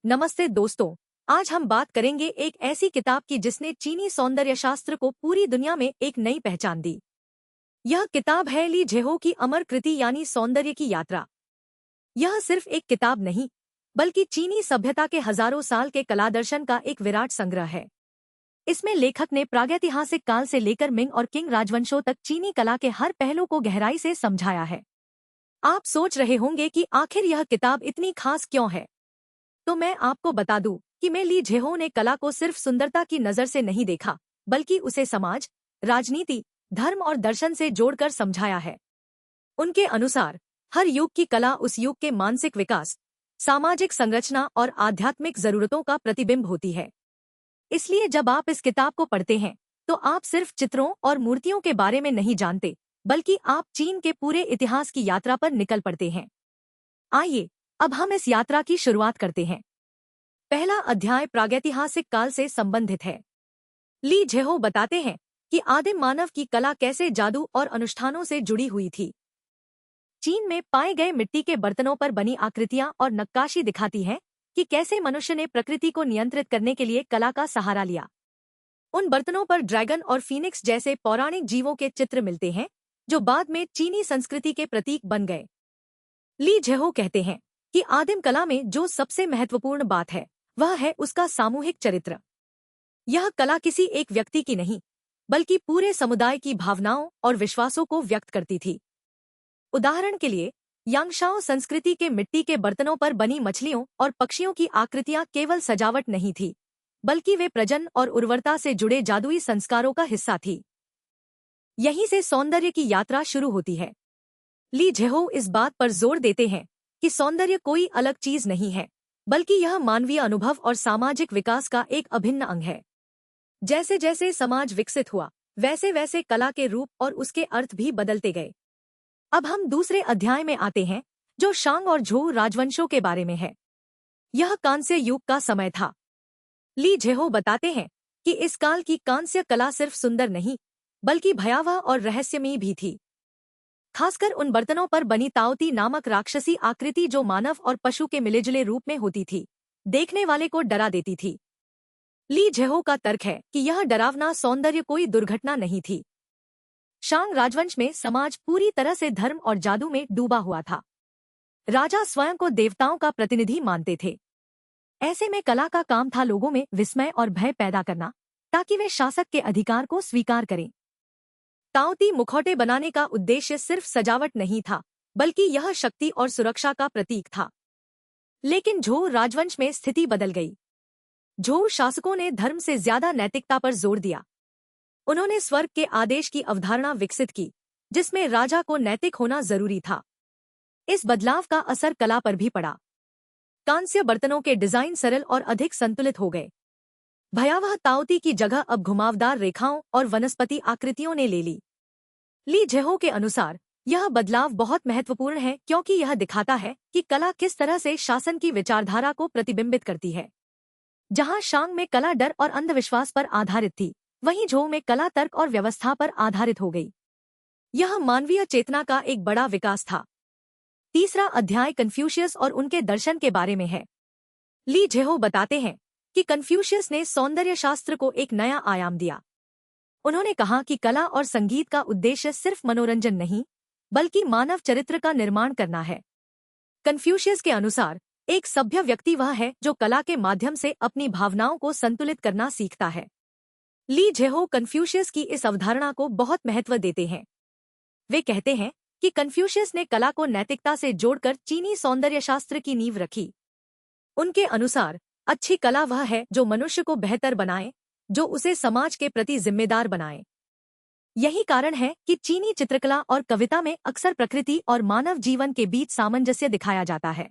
नमस्ते दोस्तों। आज हम बात करेंगे एक ऐसी किताब की जिसने चीनी सौंदर्य शास्त्र को पूरी दुनिया में एक नई पहचान दी। यह किताब है ली जेहो की अमर कृति यानी सौंदर्य की यात्रा। यह सिर्फ एक किताब नहीं, बल्कि चीनी सभ्यता के हजारों साल के कला दर्शन का एक विराट संग्रह है। इसमें लेखक ने प्रागैतिहासिक काल से लेकर मिंग और किंग राजवंशों तक चीनी कला के हर पहलू को गहराई से समझाया है। आप सोच रहे होंगे कि आखिर यह किताब इतनी खास क्यों है, तो मैं आपको बता दूं कि ली जेहो ने कला को सिर्फ सुंदरता की नजर से नहीं देखा, बल्कि उसे समाज, राजनीति, धर्म और दर्शन से जोड़कर समझाया है। उनके अनुसार हर युग की कला उस युग के मानसिक विकास, सामाजिक संरचना और आध्यात्मिक जरूरतों का प्रतिबिंब होती है। इसलिए जब आप इस किताब को पढ़ते हैं तो आप सिर्फ चित्रों और मूर्तियों के बारे में नहीं जानते, बल्कि आप चीन के पूरे इतिहास की यात्रा पर निकल पड़ते हैं। आइए अब हम इस यात्रा की शुरुआत करते हैं। पहला अध्याय प्रागैतिहासिक काल से संबंधित है। ली जेहो बताते हैं कि आदिम मानव की कला कैसे जादू और अनुष्ठानों से जुड़ी हुई थी। चीन में पाए गए मिट्टी के बर्तनों पर बनी आकृतियां और नक्काशी दिखाती हैं कि कैसे मनुष्य ने प्रकृति को नियंत्रित करने के लिए कला का सहारा लिया। उन बर्तनों पर ड्रैगन और फीनिक्स जैसे पौराणिक जीवों के चित्र मिलते हैं, जो बाद में चीनी संस्कृति के प्रतीक बन गए। ली जेहो कहते हैं कि आदिम कला में जो सबसे महत्वपूर्ण बात है वह है उसका सामूहिक चरित्र। यह कला किसी एक व्यक्ति की नहीं, बल्कि पूरे समुदाय की भावनाओं और विश्वासों को व्यक्त करती थी। उदाहरण के लिए, यांगशाओ संस्कृति के मिट्टी के बर्तनों पर बनी मछलियों और पक्षियों की आकृतियां केवल सजावट नहीं थी, बल्कि वे प्रजनन और उर्वरता से जुड़े जादुई संस्कारों का हिस्सा थी। यहीं से सौंदर्य की यात्रा शुरू होती है। ली जेहो इस बात पर जोर देते हैं कि सौंदर्य कोई अलग चीज नहीं है, बल्कि यह मानवीय अनुभव और सामाजिक विकास का एक अभिन्न अंग है। जैसे जैसे समाज विकसित हुआ, वैसे वैसे कला के रूप और उसके अर्थ भी बदलते गए। अब हम दूसरे अध्याय में आते हैं, जो शांग और झोउ राजवंशों के बारे में है। यह कांस्य युग का समय था। ली जेहो बताते हैं कि इस काल की कांस्य कला सिर्फ सुंदर नहीं, बल्कि भयावह और रहस्यमयी भी थी। खासकर उन बर्तनों पर बनी ताओती नामक राक्षसी आकृति जो मानव और पशु के मिलेजुले रूप में होती थी, देखने वाले को डरा देती थी। ली जेहो का तर्क है कि यह डरावना सौंदर्य कोई दुर्घटना नहीं थी। शांग राजवंश में समाज पूरी तरह से धर्म और जादू में डूबा हुआ था। राजा स्वयं को देवताओं का प्रतिनिधि मानते थे। ऐसे में कला का काम था लोगों में विस्मय और भय पैदा करना, ताकि वे शासक के अधिकार को स्वीकार करें। ताओती मुखौटे बनाने का उद्देश्य सिर्फ सजावट नहीं था, बल्कि यह शक्ति और सुरक्षा का प्रतीक था। लेकिन झोउ राजवंश में स्थिति बदल गई। झोउ शासकों ने धर्म से ज्यादा नैतिकता पर जोर दिया। उन्होंने स्वर्ग के आदेश की अवधारणा विकसित की, जिसमें राजा को नैतिक होना जरूरी था। इस बदलाव का असर कला पर भी पड़ा। कांस्य बर्तनों के डिजाइन सरल और अधिक संतुलित हो गए। भयावह ताओती की जगह अब घुमावदार रेखाओं और वनस्पति आकृतियों ने ले ली। ली जेहो के अनुसार यह बदलाव बहुत महत्वपूर्ण है, क्योंकि यह दिखाता है कि कला किस तरह से शासन की विचारधारा को प्रतिबिंबित करती है। जहां शांग में कला डर और अंधविश्वास पर आधारित थी, वहीं झोउ में कला तर्क और व्यवस्था पर आधारित हो गई। यह मानवीय चेतना का एक बड़ा विकास था। तीसरा अध्याय कन्फ्यूशियस और उनके दर्शन के बारे में है। ली जेहो बताते हैं कि कन्फ्यूशियस ने सौंदर्य शास्त्र को एक नया आयाम दिया। उन्होंने कहा कि कला और संगीत का उद्देश्य सिर्फ मनोरंजन नहीं, बल्कि मानव चरित्र का निर्माण करना है। कन्फ्यूशियस के अनुसार एक सभ्य व्यक्ति वह है जो कला के माध्यम से अपनी भावनाओं को संतुलित करना सीखता है। ली जेहो कन्फ्यूशियस की इस अवधारणा को बहुत महत्व देते हैं। वे कहते हैं कि कन्फ्यूशियस ने कला को नैतिकता से जोड़कर चीनी सौंदर्य शास्त्र की नींव रखी। उनके अनुसार अच्छी कला वह है जो मनुष्य को बेहतर बनाए, जो उसे समाज के प्रति जिम्मेदार बनाए। यही कारण है कि चीनी चित्रकला और कविता में अक्सर प्रकृति और मानव जीवन के बीच सामंजस्य दिखाया जाता है।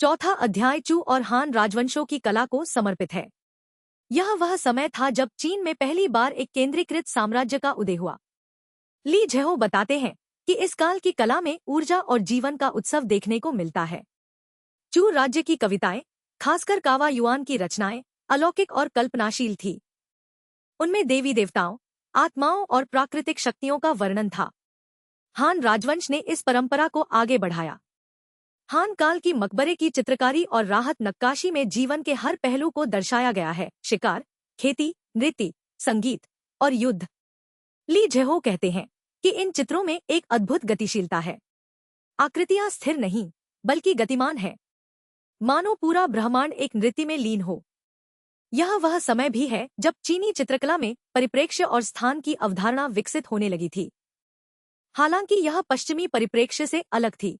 चौथा अध्याय चू और हान राजवंशों की कला को समर्पित है। यह वह समय था जब चीन में पहली बार एक केंद्रीकृत साम्राज्य का उदय हुआ। ली जेहो बताते हैं कि इस काल की कला में ऊर्जा और जीवन का उत्सव देखने को मिलता है। चू राज्य की कविताएं, खासकर कावा युआन की रचनाएं, अलौकिक और कल्पनाशील थी। उनमें देवी देवताओं, आत्माओं और प्राकृतिक शक्तियों का वर्णन था। हान राजवंश ने इस परंपरा को आगे बढ़ाया। हान काल की मकबरे की चित्रकारी और राहत नक्काशी में जीवन के हर पहलू को दर्शाया गया है, शिकार, खेती, नृत्य, संगीत और युद्ध। ली जेहो कहते हैं कि इन चित्रों में एक अद्भुत गतिशीलता है। आकृतियां स्थिर नहीं बल्कि गतिमान है, मानो पूरा ब्रह्मांड एक नृत्य में लीन हो। यह वह समय भी है जब चीनी चित्रकला में परिप्रेक्ष्य और स्थान की अवधारणा विकसित होने लगी थी। हालांकि यह पश्चिमी परिप्रेक्ष्य से अलग थी।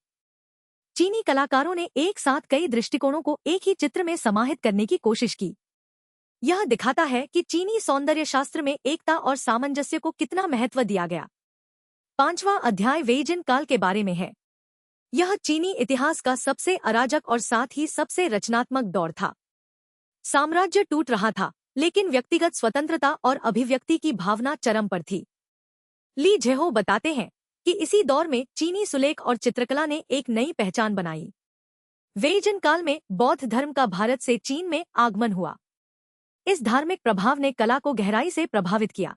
चीनी कलाकारों ने एक साथ कई दृष्टिकोणों को एक ही चित्र में समाहित करने की कोशिश की। यह दिखाता है कि चीनी सौंदर्य शास्त्र में एकता और सामंजस्य को कितना महत्व दिया गया। 5वां अध्याय वेइजिन काल के बारे में है। यह चीनी इतिहास का सबसे अराजक और साथ ही सबसे रचनात्मक दौर था। साम्राज्य टूट रहा था, लेकिन व्यक्तिगत स्वतंत्रता और अभिव्यक्ति की भावना चरम पर थी। ली जेहो बताते हैं कि इसी दौर में चीनी सुलेख और चित्रकला ने एक नई पहचान बनाई। वेइजिन काल में बौद्ध धर्म का भारत से चीन में आगमन हुआ। इस धार्मिक प्रभाव ने कला को गहराई से प्रभावित किया।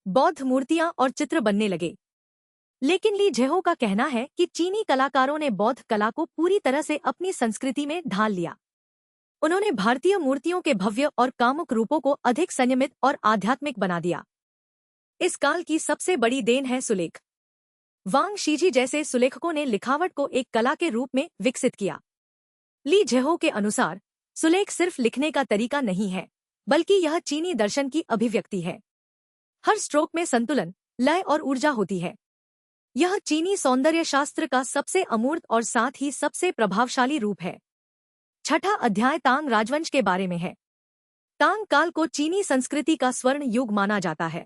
बौद्ध मूर्तियां और चित्र बनने लगे। लेकिन ली जेहो का कहना है कि चीनी कलाकारों ने बौद्ध कला को पूरी तरह से अपनी संस्कृति में ढाल लिया। उन्होंने भारतीय मूर्तियों के भव्य और कामुक रूपों को अधिक संयमित और आध्यात्मिक बना दिया। इस काल की सबसे बड़ी देन है सुलेख। वांग शीजी जैसे सुलेखकों ने लिखावट को एक कला के रूप में विकसित किया। ली जेहो के अनुसार सुलेख सिर्फ लिखने का तरीका नहीं है, बल्कि यह चीनी दर्शन की अभिव्यक्ति है। हर स्ट्रोक में संतुलन, लय और ऊर्जा होती है। यह चीनी सौंदर्य शास्त्र का सबसे अमूर्त और साथ ही सबसे प्रभावशाली रूप है। 6वां अध्याय तांग राजवंश के बारे में है। तांग काल को चीनी संस्कृति का स्वर्ण युग माना जाता है।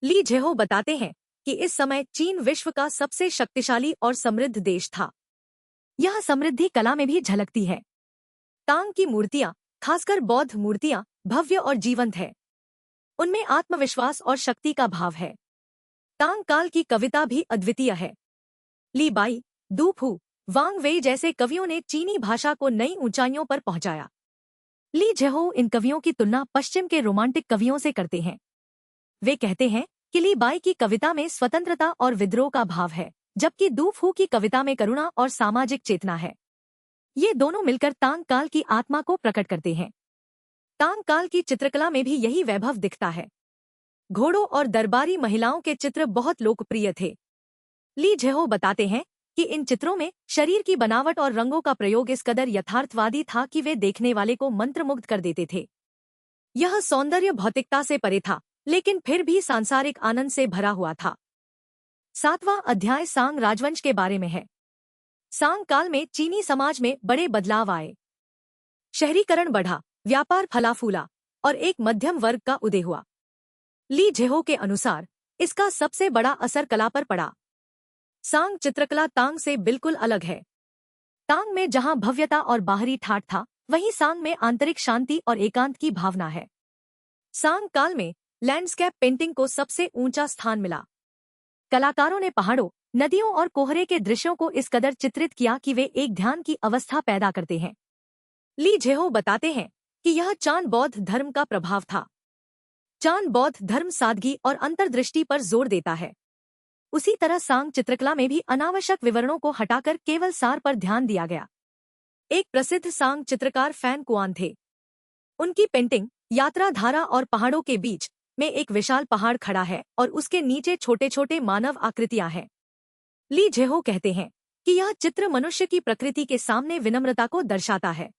ली जेहो बताते हैं कि इस समय चीन विश्व का सबसे शक्तिशाली और समृद्ध देश था। यह समृद्धि कला में भी झलकती है। तांग की मूर्तियां, खासकर बौद्ध मूर्तियां, भव्य और जीवंत है। उनमें आत्मविश्वास और शक्ति का भाव है। तांग काल की कविता भी अद्वितीय है। ली बाई, दू फू, वांग वेई जैसे कवियों ने चीनी भाषा को नई ऊंचाइयों पर पहुंचाया। ली जेहो इन कवियों की तुलना पश्चिम के रोमांटिक कवियों से करते हैं। वे कहते हैं कि ली बाई की कविता में स्वतंत्रता और विद्रोह का भाव है, जबकि दू फू की कविता में करुणा और सामाजिक चेतना है। ये दोनों मिलकर तांग काल की आत्मा को प्रकट करते हैं। तांग काल की चित्रकला में भी यही वैभव दिखता है। घोड़ों और दरबारी महिलाओं के चित्र बहुत लोकप्रिय थे। ली जेहो बताते हैं कि इन चित्रों में शरीर की बनावट और रंगों का प्रयोग इस कदर यथार्थवादी था कि वे देखने वाले को मंत्रमुग्ध कर देते थे। यह सौंदर्य भौतिकता से परे था, लेकिन फिर भी सांसारिक आनंद से भरा हुआ था। 7वां अध्याय सांग राजवंश के बारे में है। सांग काल में चीनी समाज में बड़े बदलाव आए। शहरीकरण बढ़ा, व्यापार फला फूला और एक मध्यम वर्ग का उदय हुआ। ली जेहो के अनुसार इसका सबसे बड़ा असर कला पर पड़ा। सांग चित्रकला तांग से बिल्कुल अलग है। तांग में जहां भव्यता और बाहरी ठाठ था, वहीं सांग में आंतरिक शांति और एकांत की भावना है। सांग काल में लैंडस्केप पेंटिंग को सबसे ऊंचा स्थान मिला। कलाकारों ने पहाड़ों, नदियों और कोहरे के दृश्यों को इस कदर चित्रित किया कि वे एक ध्यान की अवस्था पैदा करते हैं। ली जेहो बताते हैं कि यह चान बौद्ध धर्म का प्रभाव था। चान बौद्ध धर्म सादगी और अंतर्दृष्टि पर जोर देता है। उसी तरह सांग चित्रकला में भी अनावश्यक विवरणों को हटाकर केवल सार पर ध्यान दिया गया। एक प्रसिद्ध सांग चित्रकार फैन कुआन थे। उनकी पेंटिंग यात्रा धारा और पहाड़ों के बीच में एक विशाल पहाड़ खड़ा है और उसके नीचे छोटे छोटे मानव आकृतियां हैं। ली जेहो कहते हैं कि यह चित्र मनुष्य की प्रकृति के सामने विनम्रता को दर्शाता है।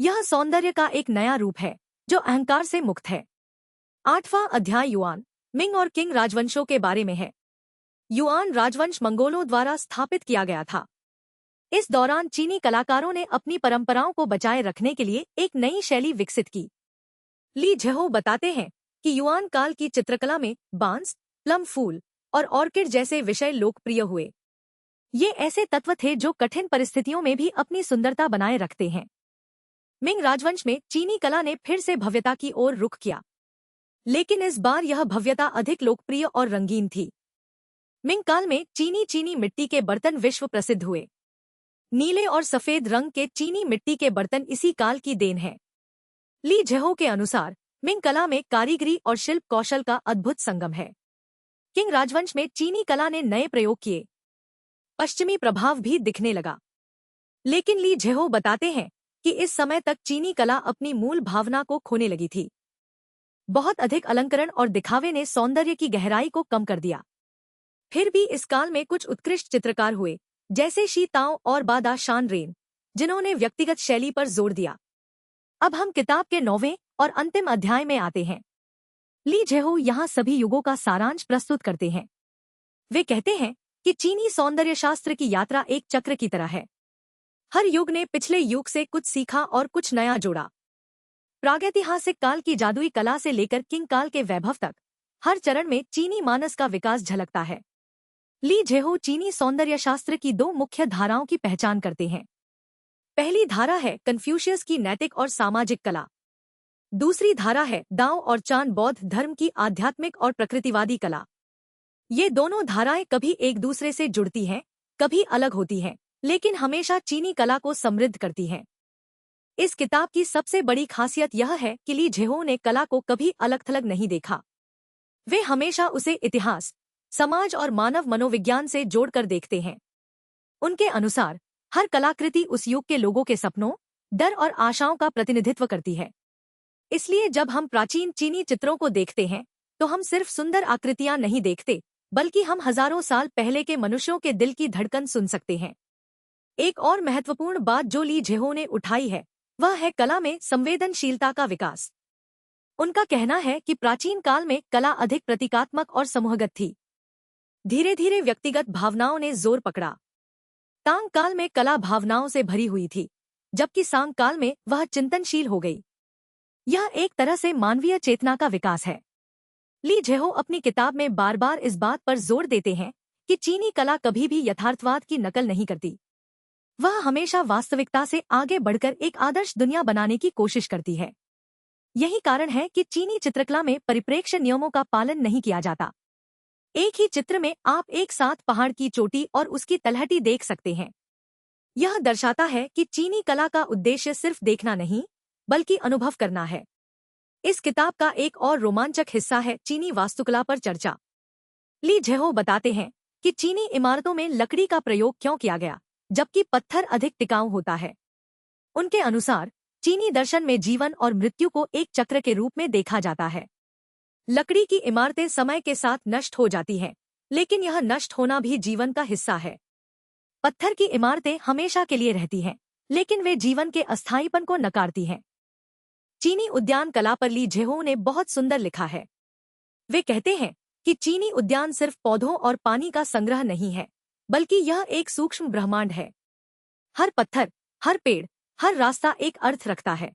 यह सौंदर्य का एक नया रूप है जो अहंकार से मुक्त है। 8वां अध्याय युआन, मिंग और किंग राजवंशों के बारे में है। युआन राजवंश मंगोलों द्वारा स्थापित किया गया था। इस दौरान चीनी कलाकारों ने अपनी परंपराओं को बचाए रखने के लिए एक नई शैली विकसित की। ली जेहो बताते हैं कि युआन काल की चित्रकला में बांस, प्लम फूल और ऑर्किड जैसे विषय लोकप्रिय हुए। ये ऐसे तत्व थे जो कठिन परिस्थितियों में भी अपनी सुंदरता बनाए रखते हैं। मिंग राजवंश में चीनी कला ने फिर से भव्यता की ओर रुख किया, लेकिन इस बार यह भव्यता अधिक लोकप्रिय और रंगीन थी। मिंग काल में चीनी मिट्टी के बर्तन विश्व प्रसिद्ध हुए। नीले और सफेद रंग के चीनी मिट्टी के बर्तन इसी काल की देन है। ली जेहो के अनुसार मिंग कला में कारीगरी और शिल्प कौशल का अद्भुत संगम है। किंग राजवंश में चीनी कला ने नए प्रयोग किए। पश्चिमी प्रभाव भी दिखने लगा। लेकिन ली जेहो बताते हैं कि इस समय तक चीनी कला अपनी मूल भावना को खोने लगी थी। बहुत अधिक अलंकरण और दिखावे ने सौंदर्य की गहराई को कम कर दिया। फिर भी इस काल में कुछ उत्कृष्ट चित्रकार हुए, जैसे शी ताओ और बादा शान रेन, जिन्होंने व्यक्तिगत शैली पर जोर दिया। अब हम किताब के 9वें और अंतिम अध्याय में आते हैं। ली जेहो यहाँ सभी युगों का सारांश प्रस्तुत करते हैं। वे कहते हैं कि चीनी सौंदर्य शास्त्र की यात्रा एक चक्र की तरह है। हर युग ने पिछले युग से कुछ सीखा और कुछ नया जोड़ा। प्रागैतिहासिक काल की जादुई कला से लेकर किंग काल के वैभव तक हर चरण में चीनी मानस का विकास झलकता है। ली जेहो चीनी सौंदर्य शास्त्र की दो मुख्य धाराओं की पहचान करते हैं। पहली धारा है कन्फ्यूशियस की नैतिक और सामाजिक कला। दूसरी धारा है दाओ और चान बौद्ध धर्म की आध्यात्मिक और प्रकृतिवादी कला। ये दोनों धाराएं कभी एक दूसरे से जुड़ती हैं, कभी अलग होती हैं, लेकिन हमेशा चीनी कला को समृद्ध करती हैं। इस किताब की सबसे बड़ी खासियत यह है कि ली जेहो ने कला को कभी अलग थलग नहीं देखा। वे हमेशा उसे इतिहास, समाज और मानव मनोविज्ञान से जोड़कर देखते हैं। उनके अनुसार हर कलाकृति उस युग के लोगों के सपनों, डर और आशाओं का प्रतिनिधित्व करती है। इसलिए जब हम प्राचीन चीनी चित्रों को देखते हैं तो हम सिर्फ सुंदर आकृतियां नहीं देखते, बल्कि हम हजारों साल पहले के मनुष्यों के दिल की धड़कन सुन सकते हैं। एक और महत्वपूर्ण बात जो ली जेहो ने उठाई है वह है कला में संवेदनशीलता का विकास। उनका कहना है कि प्राचीन काल में कला अधिक प्रतीकात्मक और समूहगत थी। धीरे धीरे व्यक्तिगत भावनाओं ने जोर पकड़ा। तांग काल में कला भावनाओं से भरी हुई थी, जबकि सांग काल में वह चिंतनशील हो गई। यह एक तरह से मानवीय चेतना का विकास है। ली जेहो अपनी किताब में बार बार इस बात पर जोर देते हैं कि चीनी कला कभी भी यथार्थवाद की नकल नहीं करती। वह हमेशा वास्तविकता से आगे बढ़कर एक आदर्श दुनिया बनाने की कोशिश करती है। यही कारण है कि चीनी चित्रकला में परिप्रेक्ष्य नियमों का पालन नहीं किया जाता। एक ही चित्र में आप एक साथ पहाड़ की चोटी और उसकी तलहटी देख सकते हैं। यह दर्शाता है कि चीनी कला का उद्देश्य सिर्फ देखना नहीं, बल्कि अनुभव करना है। इस किताब का एक और रोमांचक हिस्सा है चीनी वास्तुकला पर चर्चा। ली जेहो बताते हैं कि चीनी इमारतों में लकड़ी का प्रयोग क्यों किया गया, जबकि पत्थर अधिक टिकाऊ होता है। उनके अनुसार चीनी दर्शन में जीवन और मृत्यु को एक चक्र के रूप में देखा जाता है। लकड़ी की इमारतें समय के साथ नष्ट हो जाती हैं, लेकिन यह नष्ट होना भी जीवन का हिस्सा है। पत्थर की इमारतें हमेशा के लिए रहती हैं, लेकिन वे जीवन के अस्थायीपन को नकारती हैं। चीनी उद्यान कला पर ली जेहो ने बहुत सुंदर लिखा है। वे कहते हैं कि चीनी उद्यान सिर्फ पौधों और पानी का संग्रह नहीं है, बल्कि यह एक सूक्ष्म ब्रह्मांड है। हर पत्थर, हर पेड़, हर रास्ता एक अर्थ रखता है।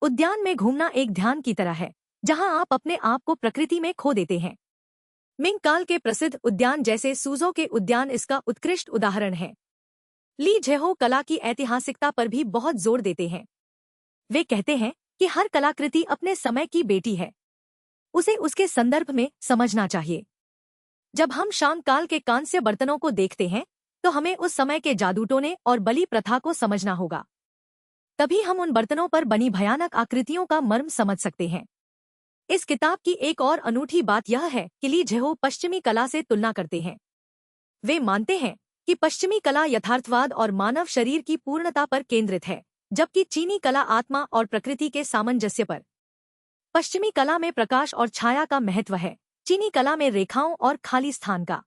उद्यान में घूमना एक ध्यान की तरह है, जहां आप अपने आप को प्रकृति में खो देते हैं। मिंग काल के प्रसिद्ध उद्यान जैसे सूजो के उद्यान इसका उत्कृष्ट उदाहरण है। ली जेहो कला की ऐतिहासिकता पर भी बहुत जोर देते हैं। वे कहते हैं कि हर कलाकृति अपने समय की बेटी है, उसे उसके संदर्भ में समझना चाहिए। जब हम शांग काल के कांस्य बर्तनों को देखते हैं तो हमें उस समय के जादूटोने और बलि प्रथा को समझना होगा। तभी हम उन बर्तनों पर बनी भयानक आकृतियों का मर्म समझ सकते हैं। इस किताब की एक और अनूठी बात यह है कि ली जेहो पश्चिमी कला से तुलना करते हैं। वे मानते हैं कि पश्चिमी कला यथार्थवाद और मानव शरीर की पूर्णता पर केंद्रित है, जबकि चीनी कला आत्मा और प्रकृति के सामंजस्य पर। पश्चिमी कला में प्रकाश और छाया का महत्व है, चीनी कला में रेखाओं और खाली स्थान का।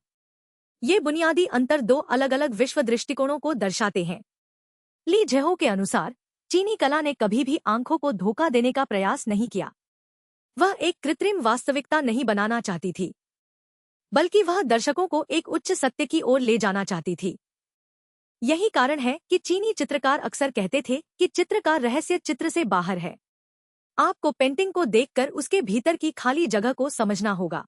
ये बुनियादी अंतर दो अलग अलग विश्व दृष्टिकोणों को दर्शाते हैं। ली जेहो के अनुसार चीनी कला ने कभी भी आंखों को धोखा देने का प्रयास नहीं किया। वह एक कृत्रिम वास्तविकता नहीं बनाना चाहती थी, बल्कि वह दर्शकों को एक उच्च सत्य की ओर ले जाना चाहती थी। यही कारण है कि चीनी चित्रकार अक्सर कहते थे कि चित्र का रहस्य चित्र से बाहर है। आपको पेंटिंग को देखकर उसके भीतर की खाली जगह को समझना होगा।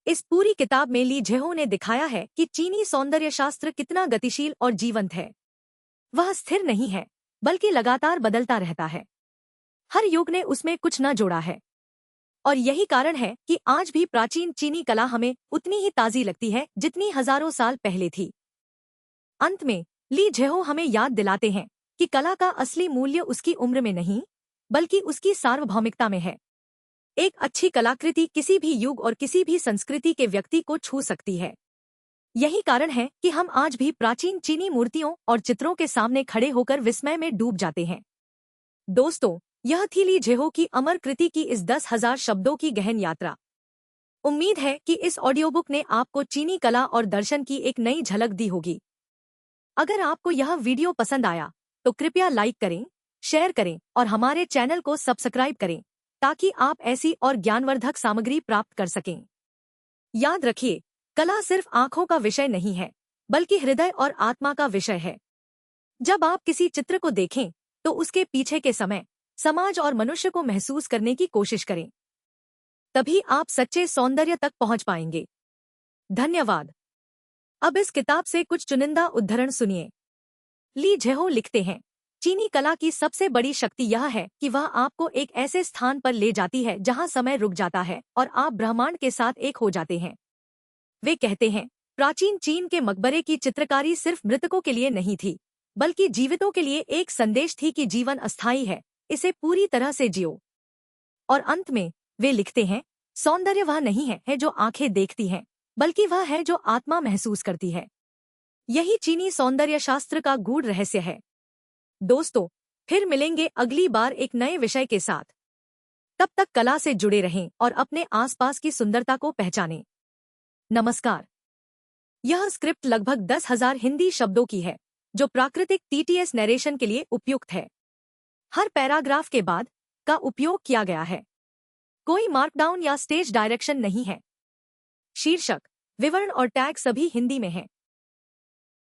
इस पूरी किताब में ली जेहो ने दिखाया है कि चीनी सौंदर्य शास्त्र कितना गतिशील और जीवंत है। वह स्थिर नहीं है, बल्कि लगातार बदलता रहता है। हर युग ने उसमें कुछ न जोड़ा है, और यही कारण है कि आज भी प्राचीन चीनी कला हमें उतनी ही ताज़ी लगती है जितनी हजारों साल पहले थी। अंत में ली जेहो हमें याद दिलाते हैं कि कला का असली मूल्य उसकी उम्र में नहीं, बल्कि उसकी सार्वभौमिकता में है। एक अच्छी कलाकृति किसी भी युग और किसी भी संस्कृति के व्यक्ति को छू सकती है। यही कारण है कि हम आज भी प्राचीन चीनी मूर्तियों और चित्रों के सामने खड़े होकर विस्मय में डूब जाते हैं। दोस्तों, यह थी ली जेहो की अमर कृति की इस 10,000 शब्दों की गहन यात्रा। उम्मीद है कि इस ऑडियोबुक ने आपको चीनी कला और दर्शन की एक नई झलक दी होगी। अगर आपको यह वीडियो पसंद आया तो कृपया लाइक करें, शेयर करें और हमारे चैनल को सब्सक्राइब करें ताकि आप ऐसी और ज्ञानवर्धक सामग्री प्राप्त कर सकें। याद रखिए, कला सिर्फ आंखों का विषय नहीं है, बल्कि हृदय और आत्मा का विषय है। जब आप किसी चित्र को देखें तो उसके पीछे के समय, समाज और मनुष्य को महसूस करने की कोशिश करें। तभी आप सच्चे सौंदर्य तक पहुंच पाएंगे। धन्यवाद। अब इस किताब से कुछ चुनिंदा उद्धरण सुनिए। ली जेहो लिखते हैं, चीनी कला की सबसे बड़ी शक्ति यह है कि वह आपको एक ऐसे स्थान पर ले जाती है जहां समय रुक जाता है और आप ब्रह्मांड के साथ एक हो जाते हैं। वे कहते हैं, प्राचीन चीन के मकबरे की चित्रकारी सिर्फ मृतकों के लिए नहीं थी, बल्कि जीवितों के लिए एक संदेश थी कि जीवन अस्थायी है, इसे पूरी तरह से जियो। और अंत में वे लिखते हैं, सौंदर्य वह नहीं है जो आंखें देखती हैं, बल्कि वह है जो आत्मा महसूस करती है। यही चीनी सौंदर्य शास्त्र का गूढ़ रहस्य है। दोस्तों, फिर मिलेंगे अगली बार एक नए विषय के साथ। तब तक कला से जुड़े रहें और अपने आसपास की सुंदरता को पहचानें। नमस्कार। यह स्क्रिप्ट लगभग 10,000 हिंदी शब्दों की है, जो प्राकृतिक टीटीएस नरेशन के लिए उपयुक्त है। हर पैराग्राफ के बाद का उपयोग किया गया है। कोई मार्कडाउन या स्टेज डायरेक्शन नहीं है। शीर्षक, विवरण और टैग सभी हिंदी में हैं।